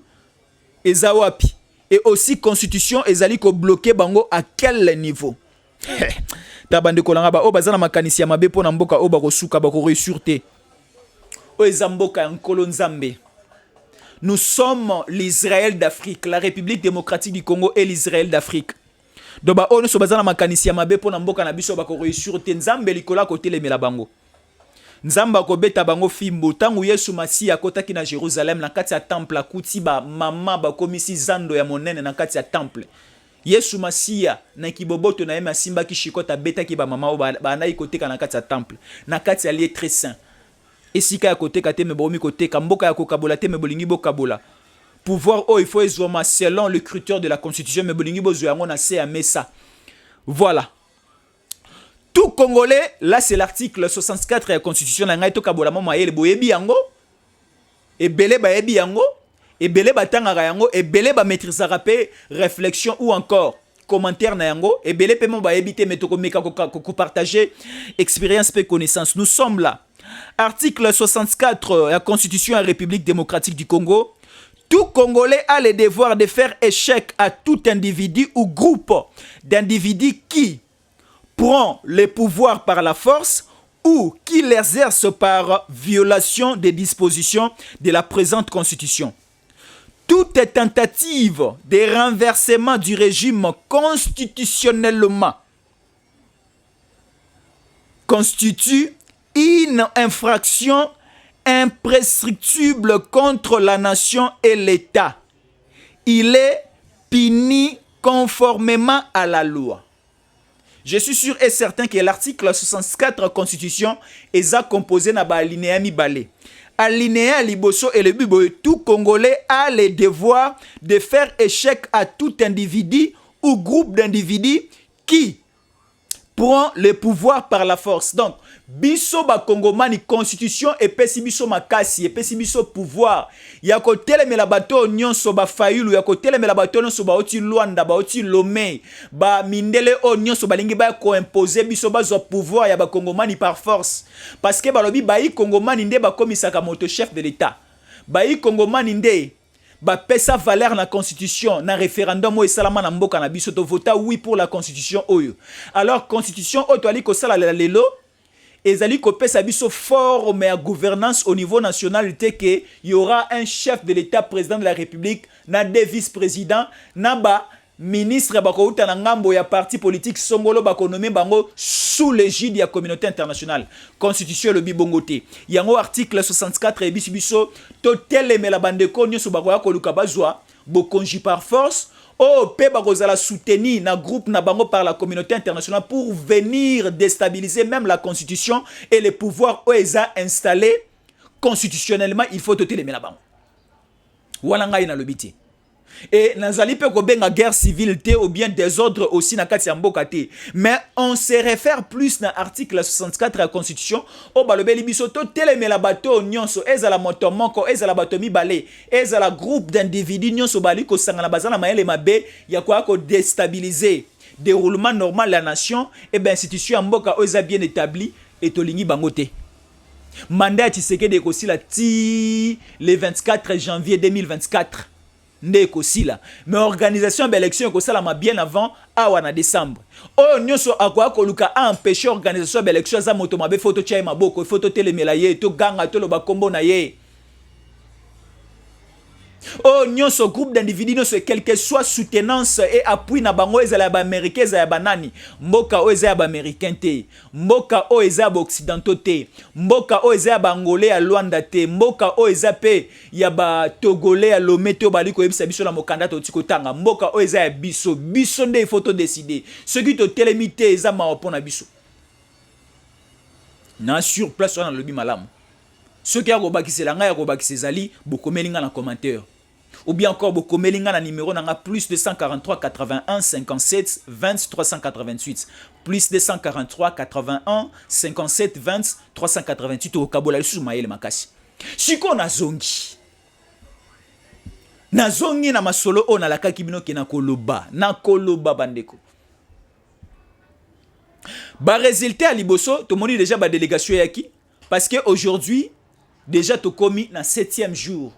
et Zawapi. Et aussi Constitution, et Zali ko bloqué bango à quel niveau? Ta Bandeko langa, oh bazana makanisi ya mabe po na mboka, oh bako suka, bako ressurte. Oh ezamboka en kolonzambe. Nous sommes l'Israël d'Afrique, la République démocratique du Congo et l'Israël d'Afrique. Donc, on se base dans la kanisi ya mabe pona mboka na biso ba ko réussir te nzambe likola côté le melabango. Nzamba ko beta bango fimbo tangu Yesu Masia kota ki na Jérusalem na kati ya temple akuti ba mama ba komisi zando ya monene na kati ya temple. Yesu Masia na kiboboto na yema simba ki shikota beta ki ba mama ba na ikote na kati ya temple na kati ya lieu très saint. Esika ya kote kate me bomi kote kamboka ya kokabola te me bolingi bo kabola. Pouvoir il faut ezoma selon le critère de la constitution me bolingi bo zoyango na se ya mesa. Voilà. Tout Congolais, là c'est l'article 64 de la constitution na ngai to kabola mama yele boyebi yango. Ebele ba yebi yango, ebele ba tangaka yango, ebele ba maîtrisera pe réflexion ou encore commentaire na yango, ebele pe mo ba yebi te metoko meka ko partager expérience pe connaissance. Nous sommes là. Article 64 de la Constitution de la République démocratique du Congo. Tout Congolais a le devoir de faire échec à tout individu ou groupe d'individus qui prend le pouvoir par la force ou qui l'exerce par violation des dispositions de la présente Constitution. Toute tentative de renversement du régime constitutionnellement constitue une infraction imprescriptible contre la nation et l'État. Il est puni conformément à la loi. Je suis sûr et certain que l'article 64 de la Constitution est composé na ba alinéa mibale. Alinéa liboso et le bibo, tout Congolais a le devoir de faire échec à tout individu ou groupe d'individus qui prend le pouvoir par la force. Donc, biso ba Congomani constitution et pesi biso makasi et pesi biso pouvoir. Ya ko telemela bato nyonso ba fayulu, ya ko telemela bato nyonso ba oti Luanda, ba oti Lomé, ba mindele o nyonso balingi ba ko imposer biso ba zo pouvoir ya ba Congomani par force. Parce que balobi ba yi Congomani nde ba komisaka moto chef de l'État. Ba yi Congomani nde ba pesa valeur na constitution na référendum o esalama na mboka na biso to vota oui pour la constitution oyo. Alors constitution o to ali ko sala lelo ezali ko pesa biso fort mais à gouvernance au niveau national te que il y aura un chef de l'État, président de la République, na des vice-présidents, na ba ministre bako uta na ngambo ya parti politique songolo bako nommé bango sous l'égide de la communauté internationale. Constitution le bibongote. Yango article 64 et biso to telemela bandeko nyoso bako ya koluka bazwa bokonji par force. Oh, pe bakozala soutenir na groupe na bango par la communauté internationale pour venir déstabiliser même la constitution et les pouvoirs OESA installés constitutionnellement. Il faut toter les melabango. Wala ngai na lobiti. Et nazali pe ko benga guerre civile te ou bien désordre aussi na kati ya mboka te. Mais on se réfère plus na article 64 de la Constitution o balobeli biso to telemela bato nyonso ezala moto moko ezala bato mibale ezala groupe d'individus nyonso bali ko sangana bazana mayele mabe ya ko déstabiliser déroulement normal de la nation et ben institution ya mboka o eza bien établi et tolingi bango te. Mandat Tshisekedi ekosila ti le 24 janvier 2024. Mais organisation de l'élection est bien avant en décembre. Oh, nous avons empêché l'organisation de l'élection. Nous avons fait photo de Maboko, photo de Télémelaye, to ganga, to loba kombo na ye. Oh, nous avons groupe d'individus, quel que soit soutenance et appui na bango ezala ba américain ezala ba nani. Mboka o ezala ba américain te. Mboka o ezala ba occidentaux te. Mboka o ezala ba angolais ya Luanda te. Mboka o ezala pe ya ba togolais ya Lomé te bali ko yebisa biso na mokanda to tikotanga. Mboka o ezala biso. Biso nde il faut to décider. Ce qui to telemité ezala ma opona biso. Na sur place on a lobi malamu. Ce qui a robakisela nga ya robakisezali bokomelinga na commentaire. Ou bien encore bokomelinga na numéro nanga plus 243 81 57 20 388 plus 243 81 57 20 388 au kabola sous mayele makasi. Siko nazongi na masolo on la kakibino ke na koloba bandeko. Ba résultat à liboso to moni déjà ba délégation yaki parce que aujourd'hui déjà to komi na 7e jour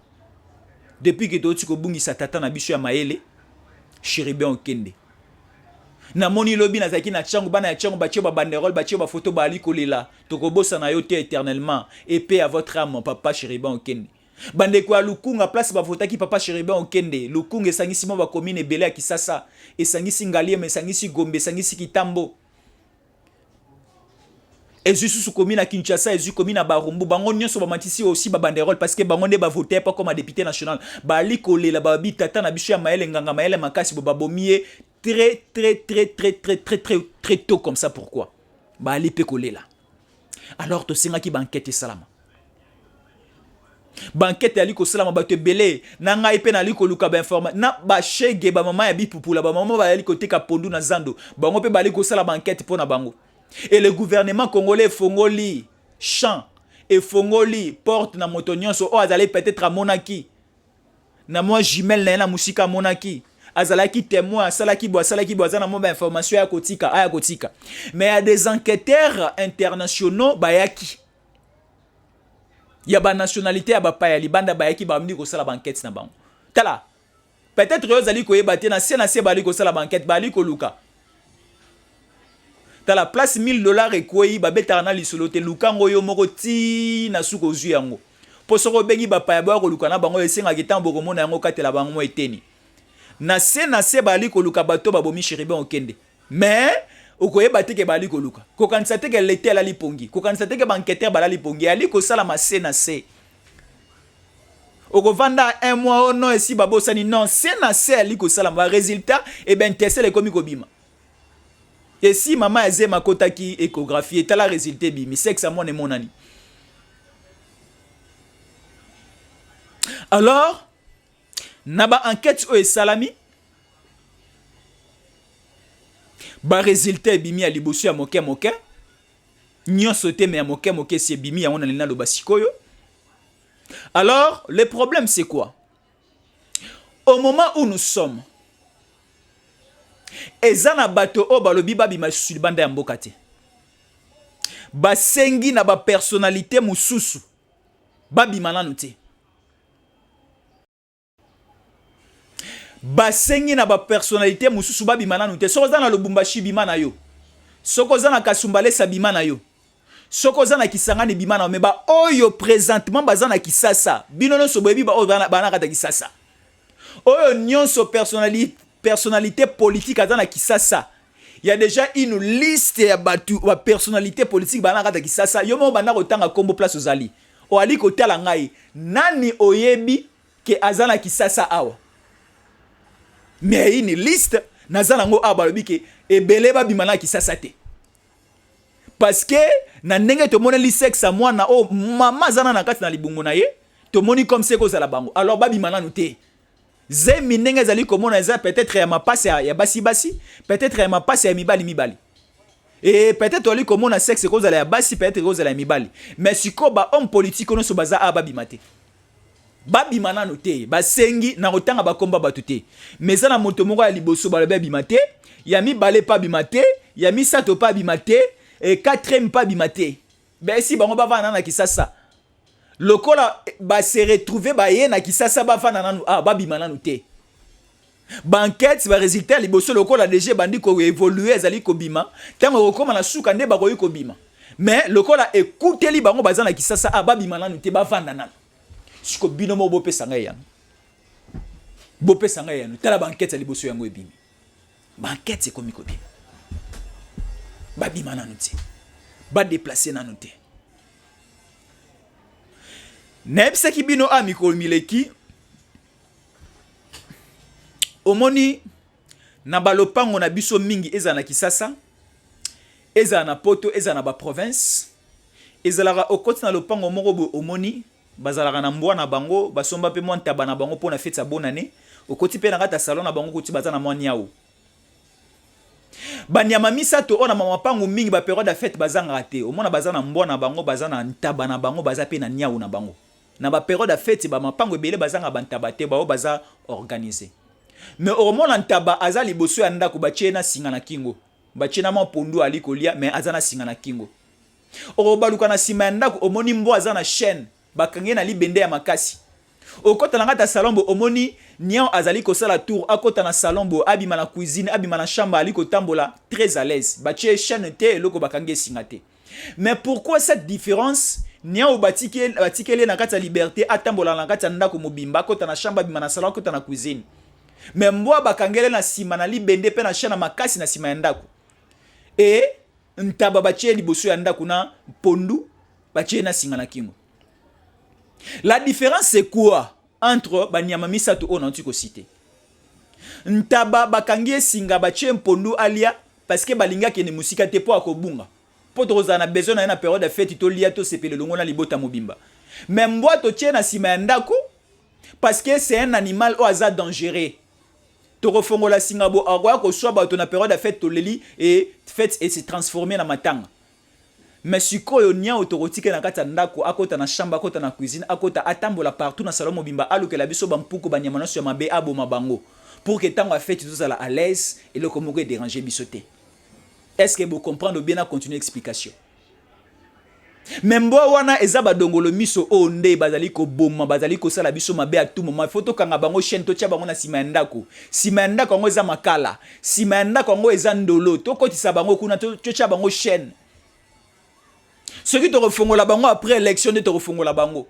depuis que tu kobungi sa tata na biso ya maele Chéribin Okende na moni lobi na zaki na changu bana ya changu batio ba banderole batio ba photo ba ali kolela to kobosa na yo te éternellement et paix à votre âme papa Chéribin Okende bande kwa lukunga place ba votaki papa Chéribin Okende lukunga esangisi mo ba commune ebele ya Kisasa esangisi Ngaliema esangisi Gombe esangisi Kitambo Ezu sous commune à Kinshasa, Ezu commune à Barumbu, bango nyonso ba matisi aussi ba banderole parce que bango ne ba voter pas comme député national. Ba likole la ba bitata na biso ya maele nganga maele makasi bo bomie très tôt comme ça pourquoi? Ba li pe kolé là. Alors to singa ki banquette salama. Banquette ali ko salama ba te belé na ngai pe na liko luka ba informa na ba shege ba mama ya bipupula ba mama ba ali ko teka pondu na zando. Bango pe ba liko sala banquette pour na bango. Et le gouvernement congolais fongoli champ et fongoli porte na motonyon so o azali peut-être à monaki na moi jumelle na musika monaki azalaki témoin salaki bo na mo ba information ya kotika mais il y a des enquêteurs internationaux bayaki ya ba nationalité ya ba paya libanda bayaki ba mni ko sala banquette na bango tala peut-être yo azali ko yebate na se bali ko sala banquette bali ko luka. Dans la place $1000 et quoi ba betana lisolo te lukango yo moko ti na suko zu yango posoko bengi ba paya ba ko lukana bango esenga kitambo ko mona yango katela bango eteni na se bali ko luka bato ba bomi Chéribin Okende mais okoye bateke bali ko luka ko kanisa te ke lete la lipongi ko kanisa te ke banquêteur bala lipongi ali ko sala ma se oko vanda un mois non esi babosani non se ali ko sala ma résultat et ben tesele komi ko bima. Et si maman a zé ma kotaki échographie, et la résultat bimi, c'est que ça mon et mon ani. Alors, naba enquête o salami, ba résultat bimi a libosu ya moke, nyon sauté mais à moke si bimi a on a lina lo basikoyo. Alors, le problème c'est quoi? Au moment où nous sommes, ezana bato o balobi babima sur banda ya mboka te basengi na ba personnalité mususu babima nanu te basengi na ba personnalité mususu babima nanu te soko zana Lubumbashi bima na yo soko zana Kasumbale sabima na yo soko zana Kisangani bima na me ba oyo présentement bazana Kisasa bino no so boyebi ba oyo bana kata Kisasa oyo nyonso personnalité politique à Kisasa. Il y a déjà une liste de personnalités politiques à Kisasa. Il y a un combo place aux Ali. O Ali côté la ngai. Nani oyebi ke azana Kisasa awa. Mais une liste nazana ngo abalobi ke ebele ba bimana Kisasa te. Parce que na ndenge to mona li sexe moi na o mama zana na kati na libungo na ye. To moni comme c'est ko za la bango. Alors ba bimana nous te. zemi ndenge ezali komona eza peut-être ya mapasi ya basi basi, peut-être ya mapasi ya mibali mibali. Et peut-être oli komona sexe kozala ya basi, peut-être kozala ya mibali. Mais siko ba homme politique ono so baza ababimate. Babima nanu te, basengi na kotanga bakomba batu te. Mais za na moto moko ya liboso balobi abimate, ya mibale pa bimate, ya misato pa bimate, et quatrième pa bimate. Ben si bango bavana na Kisasa. Lokola ba se retrouver ba ye na Kisasa bavana nanu babima nanu te. Banquette ba résultat liboso lokola DG bandi ko évoluer ezali ko bima, tango kokoma na suka nde ba ko ko bima. Mais lokola écouteli bango bazana Kisasa babima nanu te bavana nanu. Siko bino mo bope sanga ya. Bope sanga ya. Tala banquette liboso yango ebimi. Banquette c'est comme ko bima. Babima nanu te. Ba déplacer nanu te. Nebse ki bino a mikolo mileki. Omoni na balopango na biso mingi eza na Kisasa. Eza na Poto, eza na ba province. Ezalaka okoti na lopango moko bo omoni bazalaka na mbwa na bango, basomba pe mwa ntaba na bango pona fete sa bonne année. Okoti pe na kata salon na bango koti baza na mwa niao. Banyama misato ona mama pango mingi ba période de fête bazanga te. Omona baza na mbwa na bango, baza na ntaba na bango, baza pe na niao na bango. Na ba période de fête ba mapango ebele bazanga bantaba te ba baza organisé. Mais au moment ntaba aza liboso ya ndako batie na singa na kingo. Batie na mwa pondu ali kolia mais aza na singa na kingo. O baluka na sima ya ndako omoni mbwa aza na chaîne bakange na libende ya makasi. Okota na ngata salon bo omoni niao azali ko sala tour akota na salon bo abima na cuisine abima na chambre ali ko tambola très à l'aise. Batie chaîne te loko bakange singa te. Mais pourquoi cette différence? Niao batikele na kata liberté atambola na kata ndako mobimba akota na chambre abima na salon akota na cuisine. Mais mbwa bakangele na sima na libende pe na chaîne makasi na sima ya ndako. Et ntaba batie liboso ya ndako na pondu batie na singa na kingo. La différence c'est quoi entre banyama misato on antiko cité? Ntaba bakangie singa batie pondu alia parce que balinga kene musika te po akobunga. Po toza na besoin na période de fête to lia to sepele longo na libota mobimba. Mais mbwa to tie na sima ya ndako parce que c'est un animal au hasard dangereux. To refongola singa bo aroya ko soba to na période de fête to leli et fête et se transformer na matanga. Mais sikoyo nia otorotike na kata ndako akota na chambre akota na cuisine akota atambola partout na salon mobimba aluke la biso bampuko banyama na so mabe aboma bango pour que tango a fête tout ça à l'aise et le komoko déranger bisoté. Est-ce que vous comprenez bien à continuer l'explication? Même bo wana ezaba dongolo miso onde bazali ko boma bazali ko sala biso mabe à tout moment photo kanga bango chaîne to tia bango na sima ndako ngo eza makala sima ndako ngo eza ndolo to kotisa bango kuna to tia bango chaîne. Ce qui te refongola bango après élection de te refongola bango.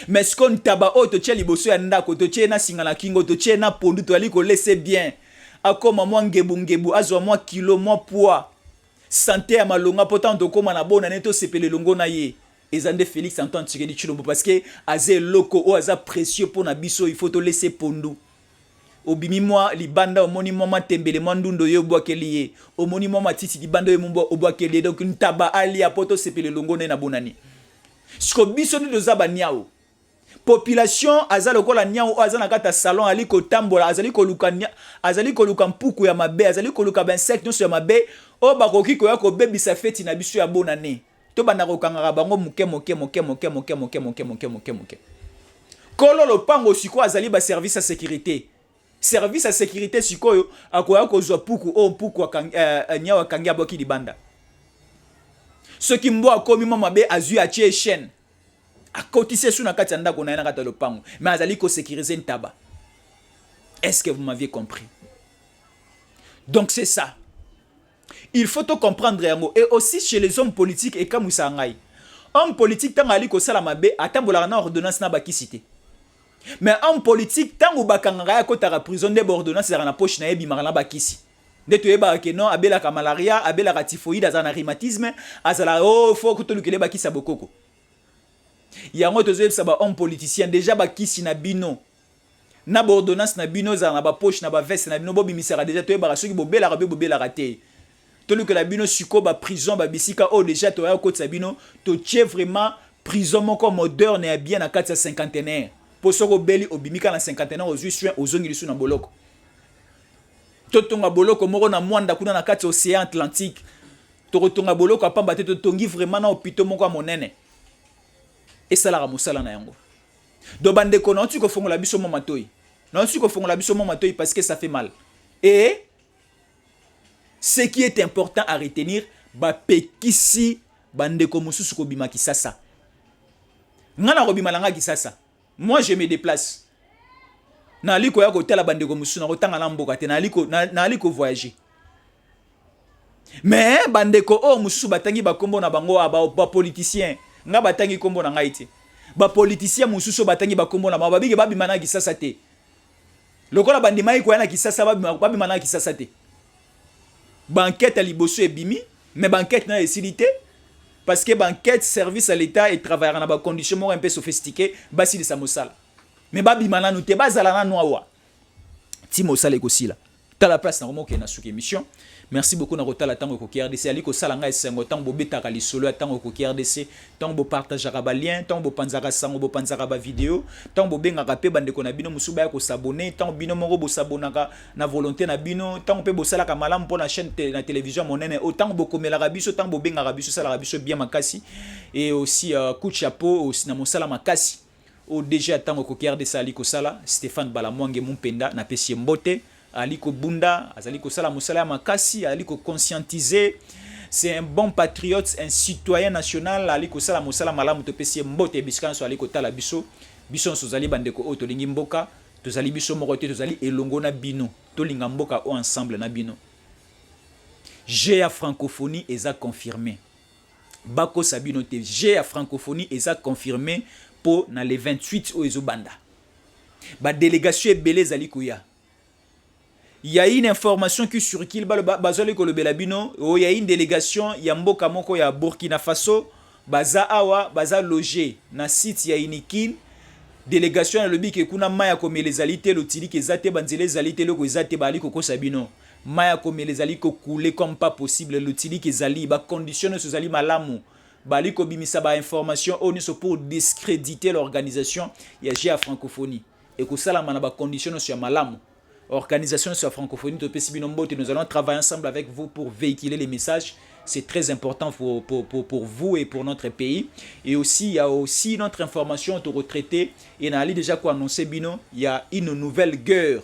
Mais ce qu'on taba o to tia liboso ya ndako to tia na singa na kingo to tia na pondu to ali ko laisser bien. Akoma mwa ngebu azwa mwa kilo mwa poids. Santé ya malonga pourtant to koma na bona neto sepele longo na ye. Ezande Félix Antoine Tshisekedi Tshilombo parce que azé loko o aza précieux pour na biso il faut to laisser pondu. Obimi moi libanda omoni moi matembele mandundo yo bwakeli ye omoni moi matiti libanda yo mumbo obwakeli donc ntaba ali apoto sepele longo na bonani sko biso ni dozaba niao population azali kola niao azana kata salon ali ko tambola azali ko luka mpuku ya mabe azali ko luka insecte no ya mabe o bakoki ko ya ko bebisa feti na biso ya bonane to banda ko kangaka bango moke kolo lopango siko azali ba service à sécurité. Service à sécurité sikoyo akoya kozwa puku o puku nya wakangia boki libanda. Ce qui mbo akomi mama be azu a tie chaîne. Akotise suna kati ndako na kata lopango mais azali ko sécuriser ntaba. Est-ce que vous m'aviez compris? Donc c'est ça. Il faut tout comprendre yango et aussi chez les hommes politiques et comme ngai. Homme politique tant ali ko sala mabe atambola na ordonnance na bakisité. Mais en politique, tant que bakangaya kota la prison de ordonnance na poche na yebi marana bakisi. De to yeba ke non abela ka malaria, abela ka typhoïde azana rhumatisme, azala faut que to lukele bakisa bokoko. Yango to zeb saba homme politicien déjà bakisi na bino. Na ordonnance na bino za na ba poche na ba veste na bino bobi misera déjà to yeba soki bobela ka be bobela raté. To lukela bino suko ba prison ba bisika o déjà to ya kota bino to tie vraiment prison moko moderne et bien na 450 ans. Posoko beli obimika na 51 ans ozui soin ozongi lisu na boloko. Totonga boloko moko na mwanda kuna na kati océan Atlantique. Totonga boloko apamba te totongi vraiment na hôpital moko monene. Et ça la mosala na yango. Do bande ko non tu ko fongola biso mo matoi. Non tu ko fongola biso mo matoi parce que ça fait mal. Et ce qui est important à retenir, ba pekisi bande ko mususu ko bima kisasa. Ngana ko bima langa kisasa. Moi je me déplace. Na liko ya ko tela bande ko mususu na ko tanga na mboka te na liko voyager. Mais bande ko o mususu batangi ba kombo na bango ba politicien. Nga batangi kombo na ngai te. Ba politicien mususu batangi ba kombo na ba bige ba bima na kisasa te. Lokola bandima iko yana kisasa ba bima na kisasa te. Banquette à liboso et bimi, mais banquette n'a essilité parce que banquette service à l'État et travailler dans des conditions un peu sophistiquées, basi de samosala. Mais babi mananu te bazala na noawa. Ti mosala ekosi la. Ta la place na romo ke na suki émission. Merci beaucoup na rotala tango ko RDC ali ko sala nga esengo tango betaka li solo tango ko RDC tango bo partager ba lien tango bo panzaka sango bo panzaka ba vidéo tango bo benga pe bande ko na bino musuba ya ko s'abonner tango bino moko bo s'abonaka na volonté na bino tango pe bo sala ka malamu pour na chaîne na télévision monene autant bo komela rabiso tango bo benga rabiso sala rabiso bien makasi et aussi coup de chapeau aussi na mosala makasi au déjà tango ko RDC ali ko sala Stéphane Balamwange Mumpenda na pesi mbote aliko bunda azaliko sala musala makasi aliko conscientiser c'est un bon patriote un citoyen national aliko sala musala malamu to pesi mbote biskana so aliko tala biso so zali bandeko o to lingi mboka to zali biso moko te to zali elongo na bino to linga mboka o ensemble na bino j'ai à francophonie eza confirmé bako sabino te j'ai à francophonie eza confirmé pour na les 28 o ezobanda ba délégation ebele zali kuya. Il y a une information qui circule bazole ko lobela bino il y a une délégation ya mboka moko ya Burkina Faso baza awa baza loger na site ya Inikin délégation ya lobi ke kuna maya ko melezali te lotili ke zate banzele zali te loko zate bali ko sabino maya ko melezali ko couler comme pas possible lotili ke zali ba conditionner so zali malamu bali ko bimisa ba information oni so pour discréditer l'organisation ya GA francophonie et ko sala mana ba conditionner so malamu. Organisation sur la francophonie de Pesibinombo, nous allons travailler ensemble avec vous pour véhiculer les messages. C'est très important pour vous et pour notre pays. Et aussi, il y a aussi notre information de retraité. Et on a déjà quoi annoncer Bino, il y a une nouvelle guerre.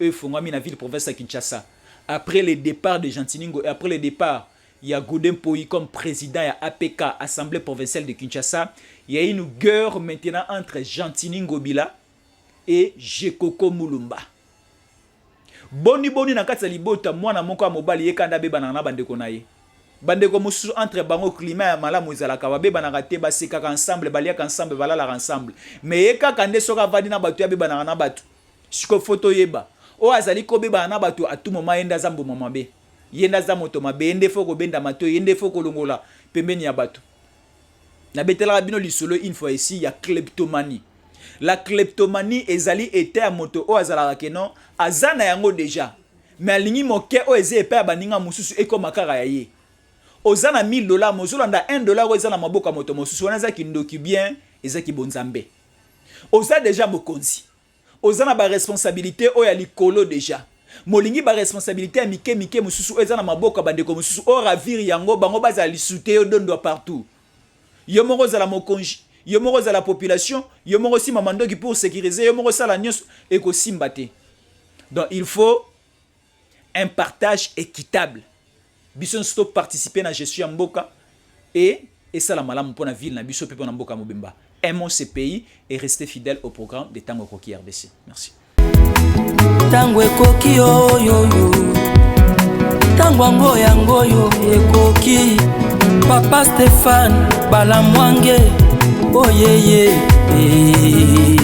Eux font la ville province de Kinshasa. Après le départ de Jantiningo et après le départ, il y a Godem Poyi comme président et APK, Assemblée provinciale de Kinshasa. Il y a une guerre maintenant entre Jantiningo Bila et Jekoko Mulumba. Boni na kati ya libota mwana moko ya mobali yekanda beba na bandeko na ye. Bandeko mususu entre bango climat ya malamu ezalaka babeba na te basekaka ensemble baliaka ensemble balala ensemble. Mais yekaka nde soka vandi na bato ya beba na bato. Siko photo yeba. O azali ko beba na bato atu moma yenda zambo mama be. Yenda za moto mabe ende foko benda mato yende foko longola pembeni ya bato. Na betela bino lisolo une fois ici ya kleptomanie. La kleptomanie ezali était à moto o azala kenon azana yango déjà mais alingi moke o eze epa baninga mususu ekomakara yaye ozana $1000 mozolanda $1 ozana maboka moto mususu wana za kindoki bien eza ki bonzambe oza déjà bokonzi ozana ba responsabilité o ya likolo déjà molingi ba responsabilité ya mike mususu eza na maboka bandeko mususu o raviri yango bango bazali lisute o dondo partout yo moko zala mokonji yo moko za la population yo moko si mamando qui pour sécuriser yo moko sala nyos eko simbate. Donc il faut un partage équitable biso stop participer na gestion mboka et ça la malamu pour la ville na biso pe pour na mboka mobimba. Aimons ce pays et restez fidèles au programme de Tango Koki RDC. Merci. Tango Koki yo yo yo Tango ngoyo ekoki Papa Stéphane Balamwange oh yeah yeah